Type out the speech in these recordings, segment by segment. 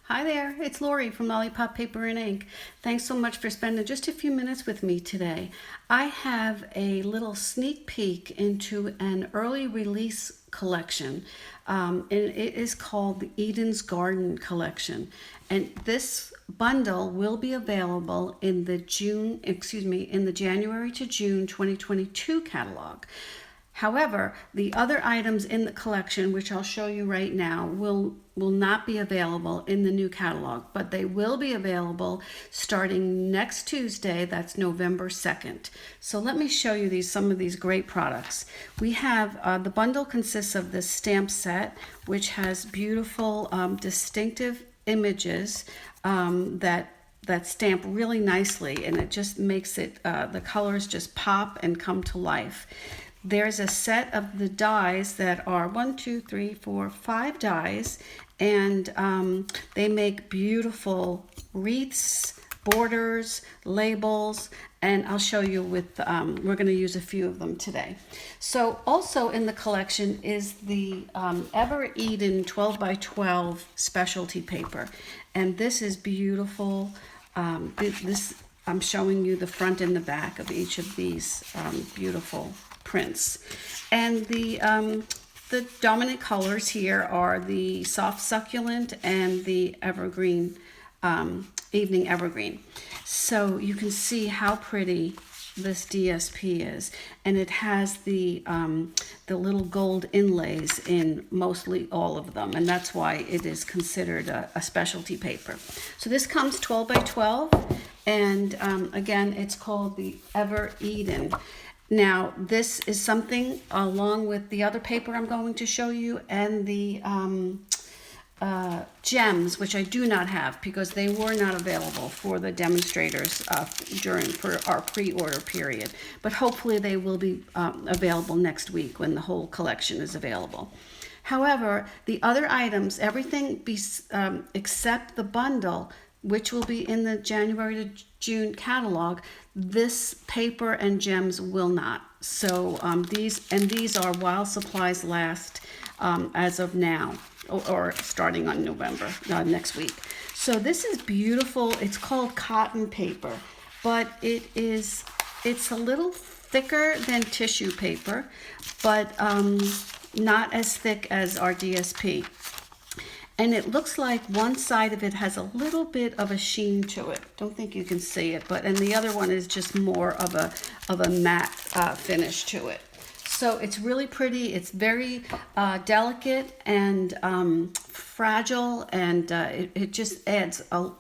Hi there, it's Lori from Lollipop Paper and Ink. Thanks so much for spending just a few minutes with me today. I have a little sneak peek into an early release collection, and it is called the Eden's Garden Collection. And this bundle will be available in the January to June 2022 catalog. However, the other items in the collection, which I'll show you right now, will not be available in the new catalog, but they will be available starting next Tuesday. That's November 2nd. So let me show you some of these great products. We have the bundle consists of this stamp set, which has beautiful, distinctive images that stamp really nicely, and it just makes it the colors just pop and come to life. There's a set of the dies that are 5 dies, and they make beautiful wreaths, borders, labels, and I'll show you with, we're going to use a few of them today. So also in the collection is the Ever Eden 12 by 12 specialty paper, and this is beautiful. I'm showing you the front and the back of each of these beautiful prints. And the dominant colors here are the soft succulent and the evergreen, evening evergreen. So you can see how pretty this DSP is, and it has the little gold inlays in mostly all of them, and that's why it is considered a specialty paper. So this comes 12 by 12, and again, it's called the Ever Eden. Now, this is something along with the other paper I'm going to show you, and the gems, which I do not have because they were not available for the demonstrators for our pre-order period. But hopefully they will be available next week when the whole collection is available. However, the other items, everything except the bundle, which will be in the January to June catalog, this paper and gems will not. So these are while supplies last, as of now, or starting on November next week. So this is beautiful. It's called cotton paper, but it's a little thicker than tissue paper, but not as thick as our DSP. And it looks like one side of it has a little bit of a sheen to it. Don't think you can see it, and the other one is just more of a matte finish to it. So it's really pretty. It's very delicate and fragile, and it just adds a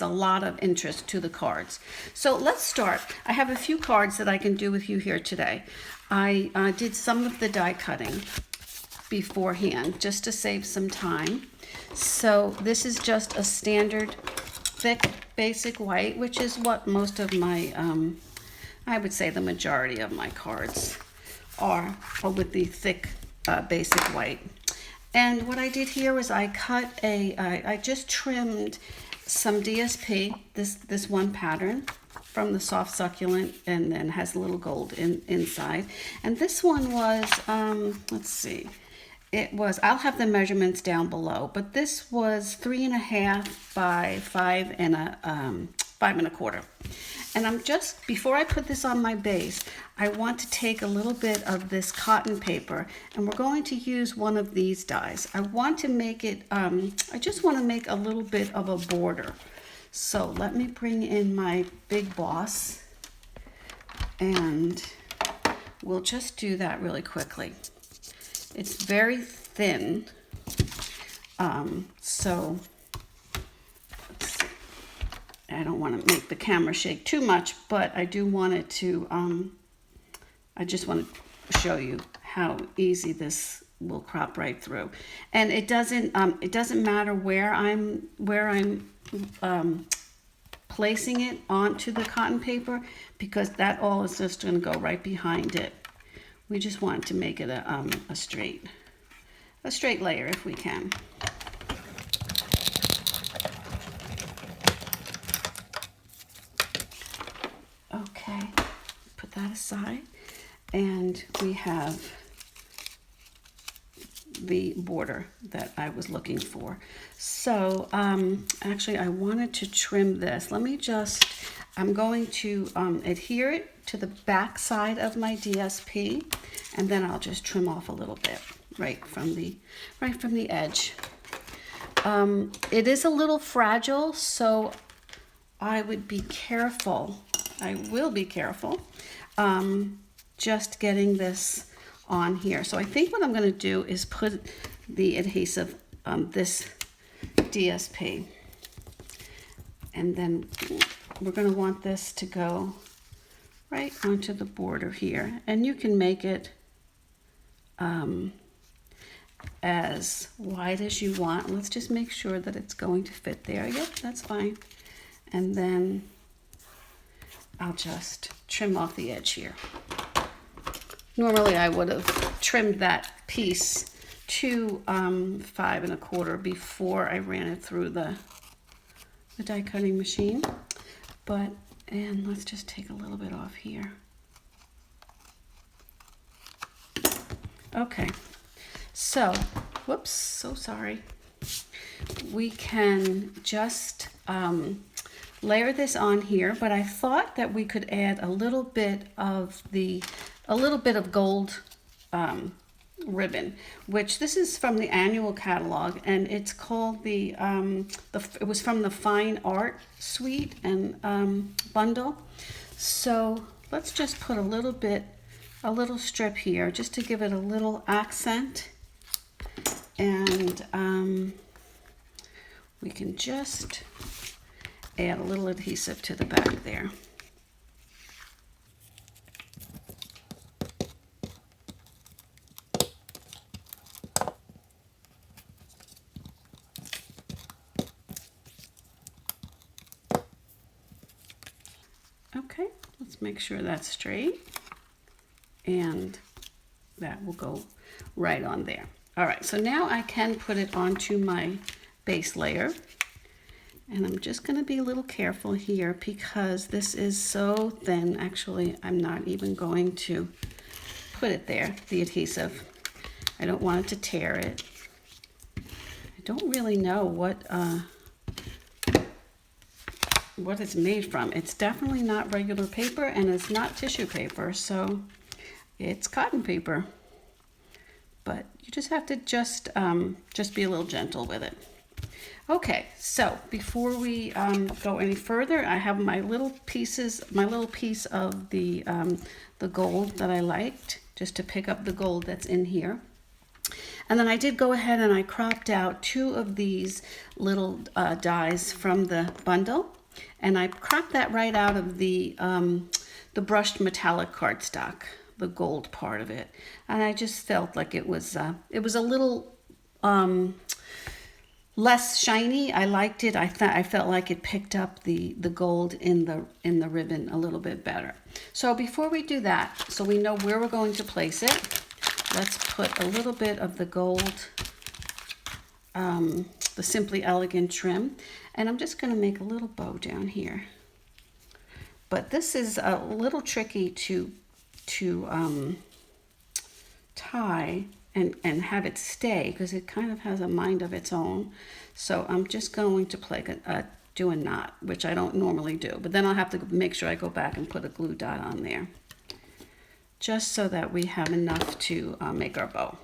lot of interest to the cards. So let's start. I have a few cards that I can do with you here today. I did some of the die cutting beforehand just to save some time. So this is just a standard thick basic white, which is what most of my, I would say the majority of my cards are with the thick basic white. And what I did here was I just trimmed some DSP, this one pattern from the soft succulent, and then has a little gold inside. And this one was, let's see, I'll have the measurements down below, but this was 3.5 by 5 and 5.25. And before I put this on my base, I want to take a little bit of this cotton paper, and we're going to use one of these dies. I want to make it, I just want to make a little bit of a border. So let me bring in my Big Boss, and we'll just do that really quickly. It's very thin, so let's see. I don't want to make the camera shake too much, but I do want it to, I just want to show you how easy this will crop right through. And it doesn't matter where I'm placing it onto the cotton paper, because that all is just going to go right behind it. We just want to make it a straight layer if we can. Okay, put that aside, and we have the border that I was looking for. So actually I wanted to trim this. Let me just, I'm going to adhere it to the back side of my DSP, and then I'll just trim off a little bit right from the edge. It is a little fragile, so I would be careful. I will be careful just getting this on here. So I think what I'm going to do is put the adhesive on this DSP, and then we're going to want this to go right onto the border here, and you can make it as wide as you want. Let's just make sure that it's going to fit there. Yep, that's fine. And then I'll just trim off the edge here. Normally I would have trimmed that piece to 5 1/4 before I ran it through the die cutting machine. But, and let's just take a little bit off here. Okay, so, whoops, so sorry. We can just layer this on here, but I thought that we could add a little bit of gold ribbon, which this is from the annual catalog, and it's called it was from the Fine Art Suite and bundle. So let's just put a little strip here just to give it a little accent, and we can just add a little adhesive to the back there. Okay, let's make sure that's straight, and that will go right on there. All right, so now I can put it onto my base layer, and I'm just going to be a little careful here because this is so thin. Actually, I'm not even going to put it there, the adhesive. I don't want it to tear it. I don't really know what it's made from. It's definitely not regular paper, and it's not tissue paper, so it's cotton paper. But you just have to just be a little gentle with it. Okay, so before we go any further, I have my little piece of the gold that I liked, just to pick up the gold that's in here. And then I did go ahead and I cropped out 2 of these little dies from the bundle, and I cropped that right out of the brushed metallic cardstock, the gold part of it. And I just felt like it was a little less shiny. I liked it. I felt like it picked up the gold in the ribbon a little bit better. So before we do that, so we know where we're going to place it, let's put a little bit of the gold, the Simply Elegant trim, and I'm just going to make a little bow down here. But this is a little tricky to tie and have it stay, because it kind of has a mind of its own. So I'm just going to do a knot, which I don't normally do, but then I'll have to make sure I go back and put a glue dot on there, just so that we have enough to make our bow.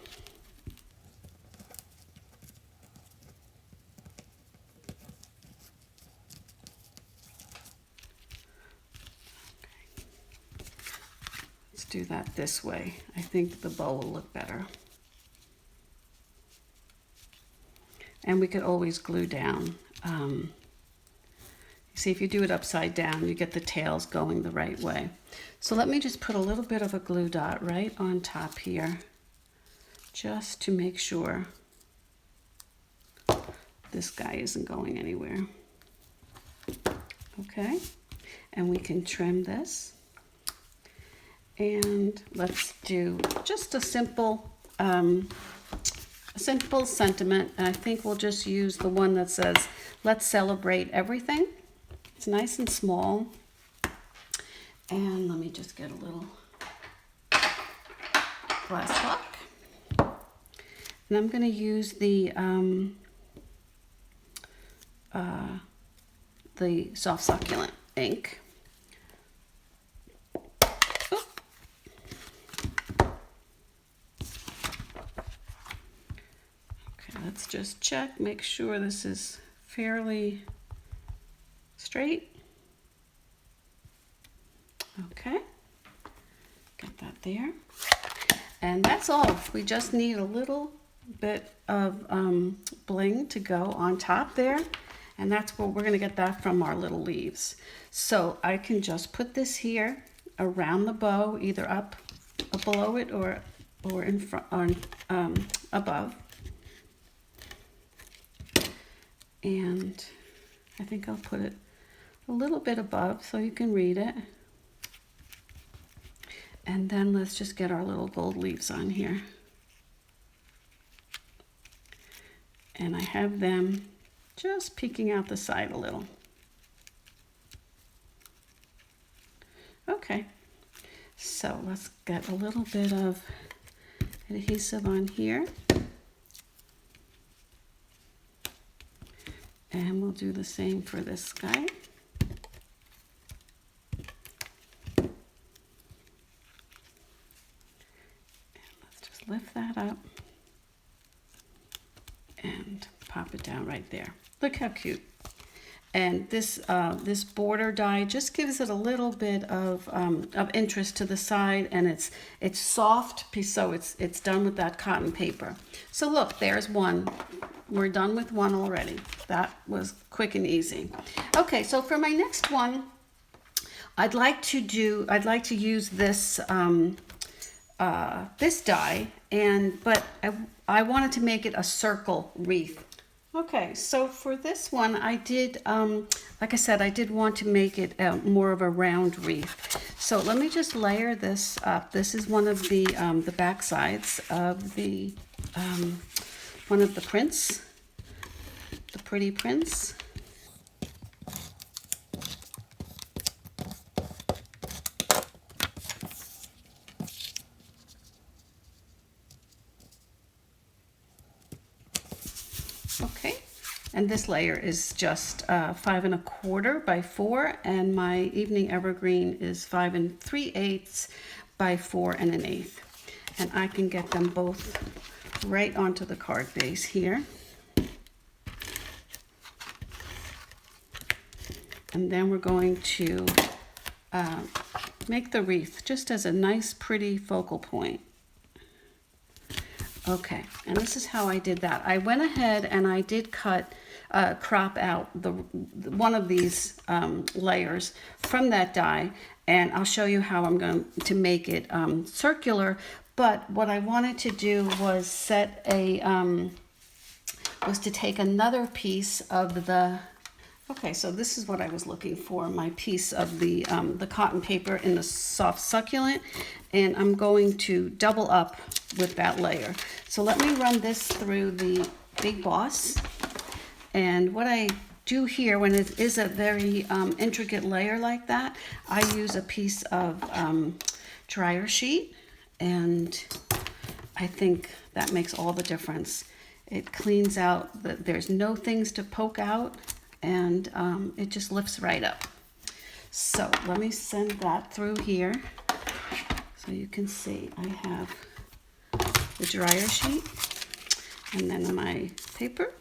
Okay. Let's do that this way. I think the bow will look better. And we could always glue down. You see, if you do it upside down, you get the tails going the right way. So let me just put a little bit of a glue dot right on top here, just to make sure this guy isn't going anywhere. Okay, and we can trim this. And let's do just a simple sentiment, and I think we'll just use the one that says, "Let's celebrate everything." It's nice and small. And let me just get a little glass block. And I'm going to use the soft succulent ink. Oh. Okay, let's just check, make sure this is fairly straight. Okay, get that there. And that's all. We just need a little bit of bling to go on top there. And that's where we're going to get that from our little leaves. So I can just put this here around the bow, either up below it or in front, or above. And I think I'll put it a little bit above so you can read it. And then let's just get our little gold leaves on here. And I have them just peeking out the side a little. Okay, so let's get a little bit of adhesive on here. And we'll do the same for this guy. Lift that up and pop it down right there. Look how cute. And this this border die just gives it a little bit of interest to the side, and it's soft, so it's done with that cotton paper. So look, there's one. We're done with one already. That was quick and easy. Okay, so for my next one, I'd like to use this this die, but I wanted to make it a circle wreath. Okay, so for this one, I did, like I said, I did want to make it more of a round wreath. So let me just layer this up. This is one of the back sides of the one of the prints, the pretty prints. Okay, and this layer is just 5 1/4 by 4, and my evening evergreen is 5 3/8 by 4 1/8. And I can get them both right onto the card base here. And then we're going to make the wreath just as a nice, pretty focal point. Okay, and this is how I did that. I went ahead and I did crop out one of these layers from that die, and I'll show you how I'm going to make it circular. But what I wanted to do was to take another piece of the. Okay, so this is what I was looking for, my piece of the cotton paper in the soft succulent, and I'm going to double up with that layer. So let me run this through the Big Boss, and what I do here when it is a very intricate layer like that, I use a piece of dryer sheet, and I think that makes all the difference. It cleans out, there's no things to poke out, and it just lifts right up. So let me send that through here so you can see I have the dryer sheet, and then my paper,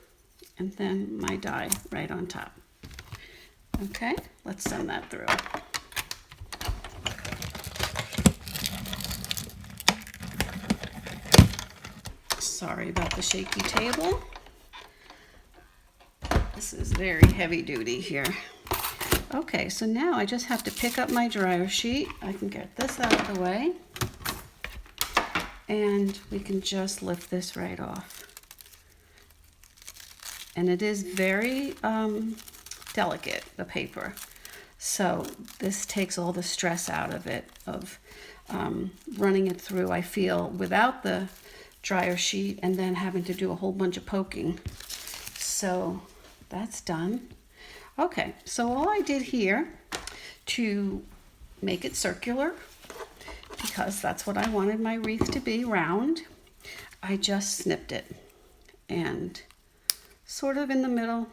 and then my die right on top. Okay, let's send that through. Sorry about the shaky table. This is very heavy duty here. Okay, so now I just have to pick up my dryer sheet. I can get this out of the way, and we can just lift this right off. And it is very delicate, the paper. So this takes all the stress out of it, of running it through, I feel, without the dryer sheet and then having to do a whole bunch of poking. So that's done. Okay, so all I did here to make it circular, because that's what I wanted my wreath to be, round, I just snipped it. and sort of in the middle.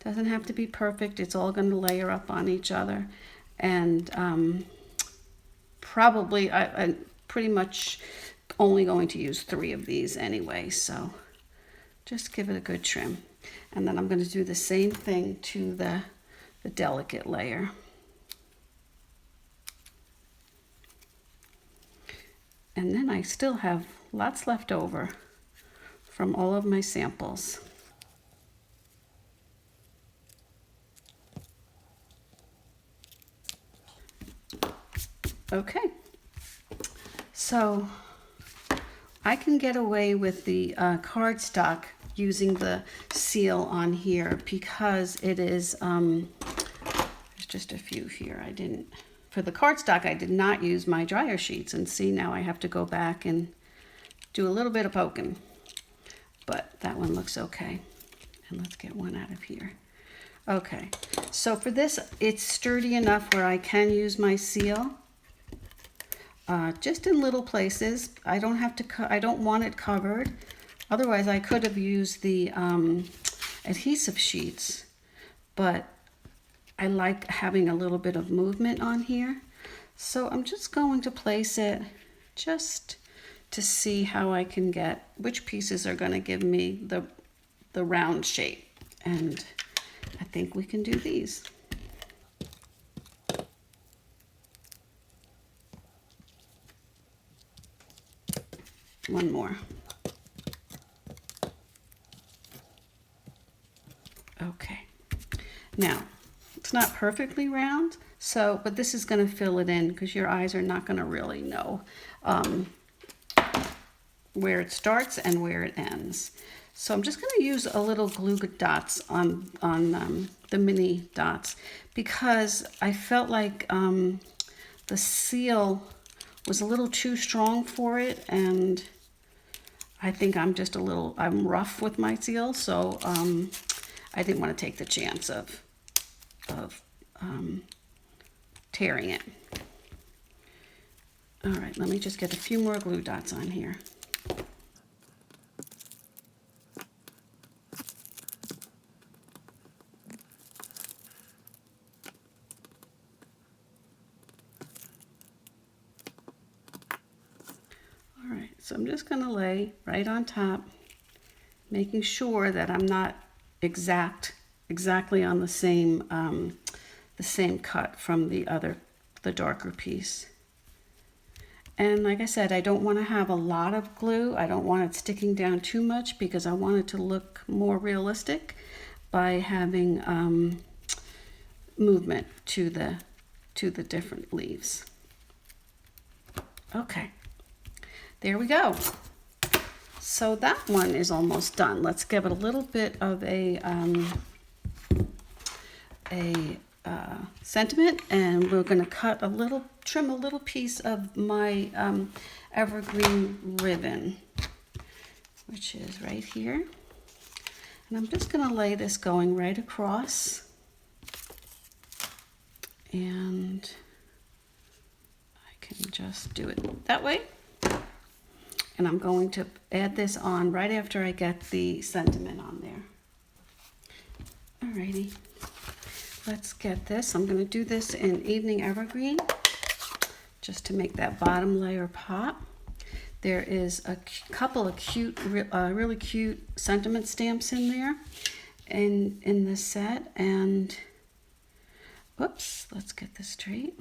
Doesn't have to be perfect. It's all going to layer up on each other. And probably I'm pretty much only going to use 3 of these anyway. So just give it a good trim. And then I'm going to do the same thing to the delicate layer. And then I still have lots left over from all of my samples. Okay, so I can get away with the cardstock using the seal on here because it is, there's just a few here. For the cardstock, I did not use my dryer sheets, and see, now I have to go back and do a little bit of poking, but that one looks okay. And let's get one out of here. Okay, so for this, it's sturdy enough where I can use my seal. Just in little places. I don't have to, I don't want it covered. Otherwise, I could have used the adhesive sheets, but I like having a little bit of movement on here. So I'm just going to place it just to see how I can get, which pieces are going to give me the round shape. And I think we can do these. One more. Okay. Now, it's not perfectly round, so, but this is going to fill it in because your eyes are not going to really know where it starts and where it ends. So I'm just going to use a little glue dots on the mini dots because I felt like the seal was a little too strong for it, and I think I'm just I'm rough with my seal, so I didn't want to take the chance of tearing it. All right, let me just get a few more glue dots on here. So I'm just going to lay right on top, making sure that I'm not exactly on the same cut from the darker piece. And like I said, I don't want to have a lot of glue. I don't want it sticking down too much because I want it to look more realistic by having movement to the different leaves. Okay. There we go. So that one is almost done. Let's give it a little bit of a sentiment, and we're going to trim a little piece of my evergreen ribbon, which is right here. And I'm just going to lay this going right across, and I can just do it that way. And I'm going to add this on right after I get the sentiment on there. Alrighty, let's get this. I'm going to do this in Evening Evergreen just to make that bottom layer pop. There is a couple of really cute sentiment stamps in there in this set. And whoops, let's get this straight.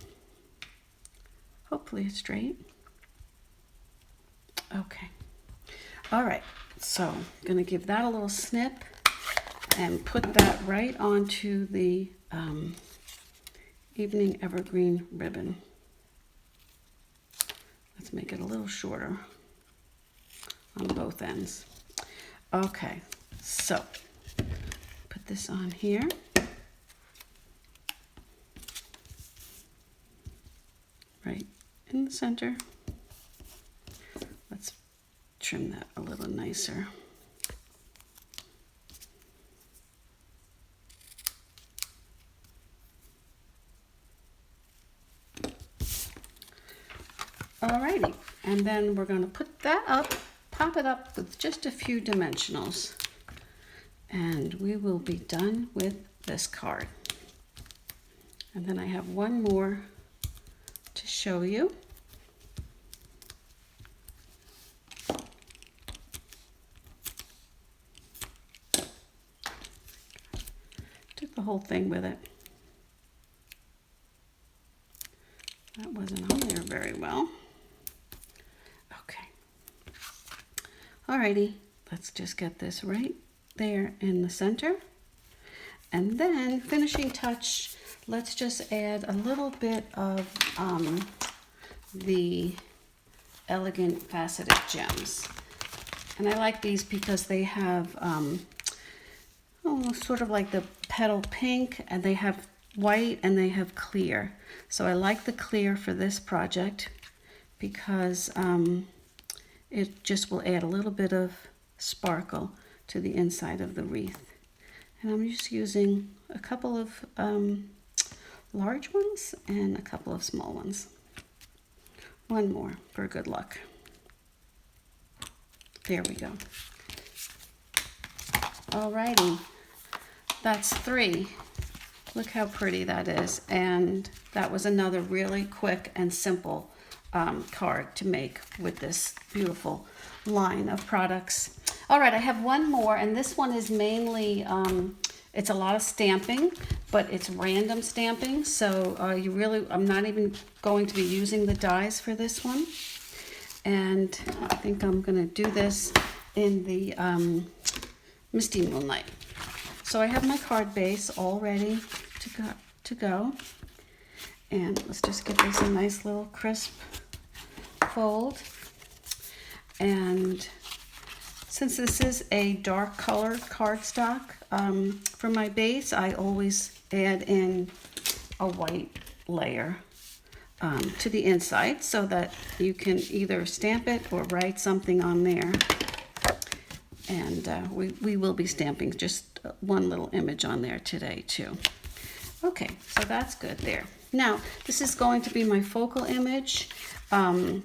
Hopefully it's straight. Okay. All right. So I'm going to give that a little snip and put that right onto the Evening Evergreen ribbon. Let's make it a little shorter on both ends. Okay. So put this on here. Right in the center. Let's trim that a little nicer. Alrighty, and then we're going to put that up pop it up with just a few dimensionals. And we will be done with this card. And then I have one more to show you. Took the whole thing with it. That wasn't on there very well. Okay. Alrighty, let's just get this right there in the center. And then finishing touch, let's just add a little bit of the Elegant Faceted Gems. And I like these because they have sort of like the petal pink, and they have white and they have clear. So I like the clear for this project because it just will add a little bit of sparkle to the inside of the wreath. And I'm just using a couple of large ones and a couple of small ones. One more for good luck. There we go. Alrighty, that's 3. Look how pretty that is. And that was another really quick and simple card to make with this beautiful line of products. All right, I have one more, and this one is mainly, it's a lot of stamping, but it's random stamping. So I'm not even going to be using the dies for this one. And I think I'm gonna do this in the Misty Moonlight. So I have my card base all ready to go. And let's just give this a nice little crisp fold. And since this is a dark colored cardstock, for my base, I always add in a white layer to the inside so that you can either stamp it or write something on there. And we will be stamping just one little image on there today too. Okay, so that's good there. Now, this is going to be my focal image. And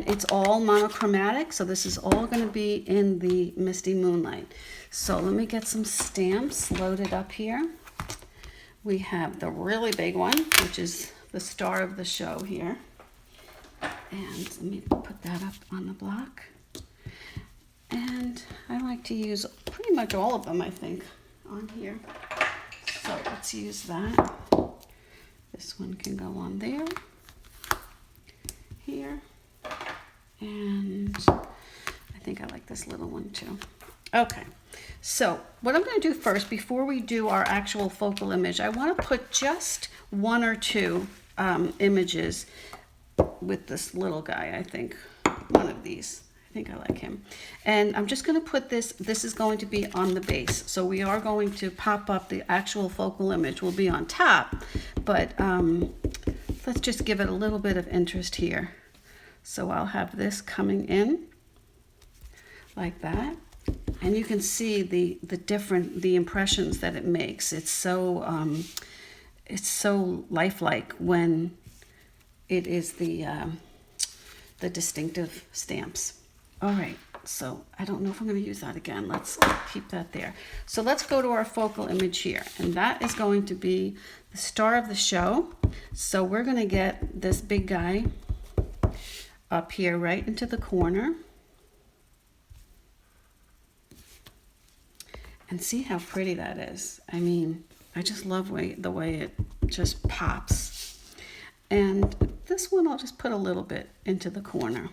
it's all monochromatic, so this is all going to be in the Misty Moonlight. So let me get some stamps loaded up here. We have the really big one, which is the star of the show here. And let me put that up on the block. And I like to use pretty much all of them, I think, on here. So let's use that. This one can go on there, here. And I think I like this little one too. Okay, so what I'm going to do first, before we do our actual focal image, I want to put just 1 or 2 images with this little guy. I think one of these. I think I like him. And I'm just going to put this is going to be on the base. So we are going to pop up the actual focal image will be on top, but let's just give it a little bit of interest here. So I'll have this coming in like that, and you can see the impressions that it makes. It's so lifelike when it is the distinctive stamps. All right, so I don't know if I'm going to use that again. Let's keep that there. So let's go to our focal image here, and that is going to be the star of the show. So we're going to get this big guy up here right into the corner, and see how pretty that is. I mean, I just love the way it just pops. And this one I'll just put a little bit into the corner.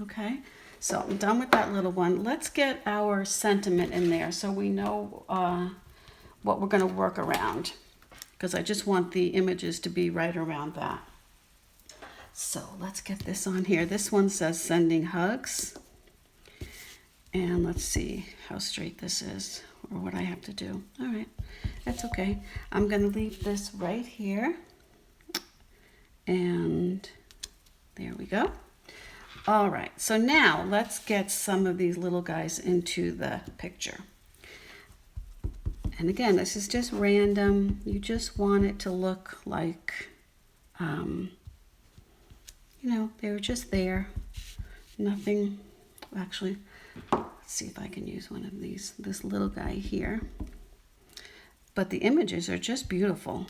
Okay, so I'm done with that little one. Let's get our sentiment in there so we know what we're going to work around, because I just want the images to be right around that. So let's get this on here. This one says sending hugs. And let's see how straight this is or what I have to do. All right, that's okay. I'm going to leave this right here. And there we go. All right, so now let's get some of these little guys into the picture. And again, this is just random. You just want it to look like, you know, they were just there. Nothing Actually, let's see if I can use one of these, this little guy here. But the images are just beautiful.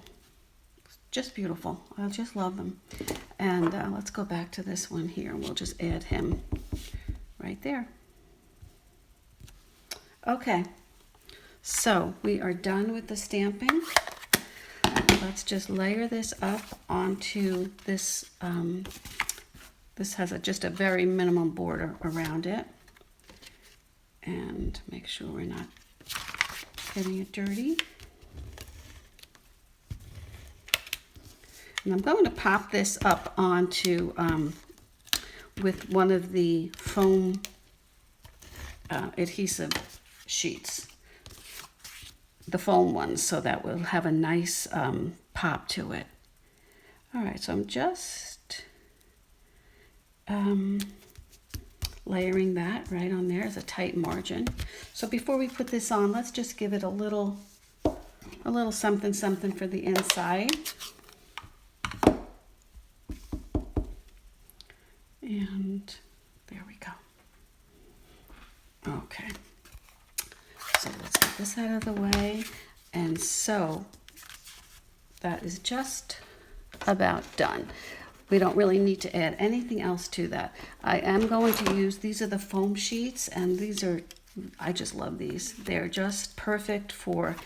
Just beautiful. I just love them. And let's go back to this one here. We'll just add him right there. Okay, so we are done with the stamping. Let's just layer this up onto this. This has just a very minimum border around it. And make sure we're not getting it dirty. And I'm going to pop this up onto with one of the foam adhesive sheets, the foam ones, so that will have a nice pop to it. All right, so I'm just layering that right on there as a tight margin. So before we put this on, let's just give it a little something something for the inside. And there we go. Okay, so let's get this out of the way. And so that is just about done. We don't really need to add anything else to that. I am going to use, these are the foam sheets, and these are, I just love these. They're just perfect for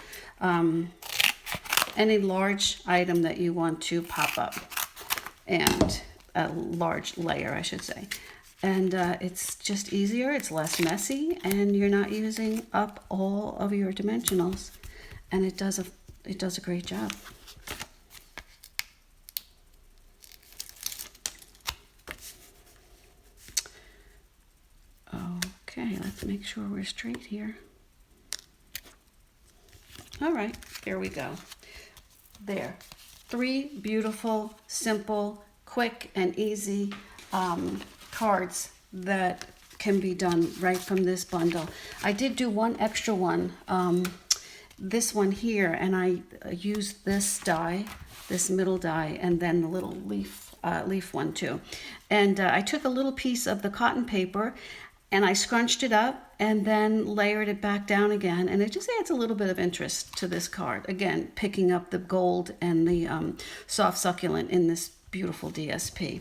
any large item that you want to pop up, and a large layer, I should say. And it's just easier, it's less messy, and you're not using up all of your dimensionals. And it does a great job. Okay, let's make sure we're straight here. All right, here we go. There, 3 beautiful, simple, quick and easy cards that can be done right from this bundle. I did do one extra one, this one here, and I used this die, this middle die, and then the little leaf one too. And I took a little piece of the cotton paper and I scrunched it up and then layered it back down again, and it just adds a little bit of interest to this card. Again, picking up the gold and the soft succulent in this beautiful DSP.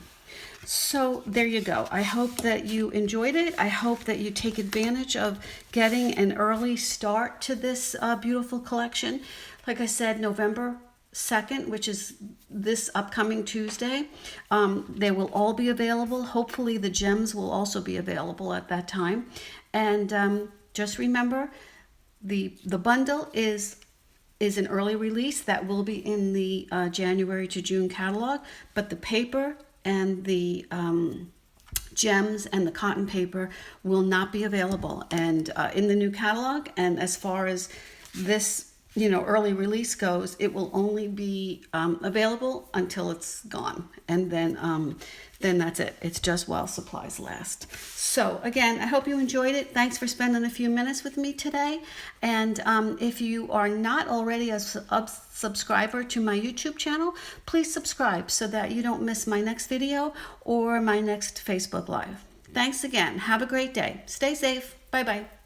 So there you go. I hope that you enjoyed it. I hope that you take advantage of getting an early start to this beautiful collection. Like I said, November 2nd, which is this upcoming Tuesday, they will all be available. Hopefully the gems will also be available at that time. And just remember, the bundle is an early release that will be in the January to June catalog, but the paper and the gems and the cotton paper will not be available and in the new catalog. And as far as this early release goes, it will only be available until it's gone, and then that's it. It's just while supplies last. So again, I hope you enjoyed it. Thanks for spending a few minutes with me today. And if you are not already a subscriber to my YouTube channel, please subscribe so that you don't miss my next video or my next Facebook Live. Thanks again. Have a great day. Stay safe. Bye-bye.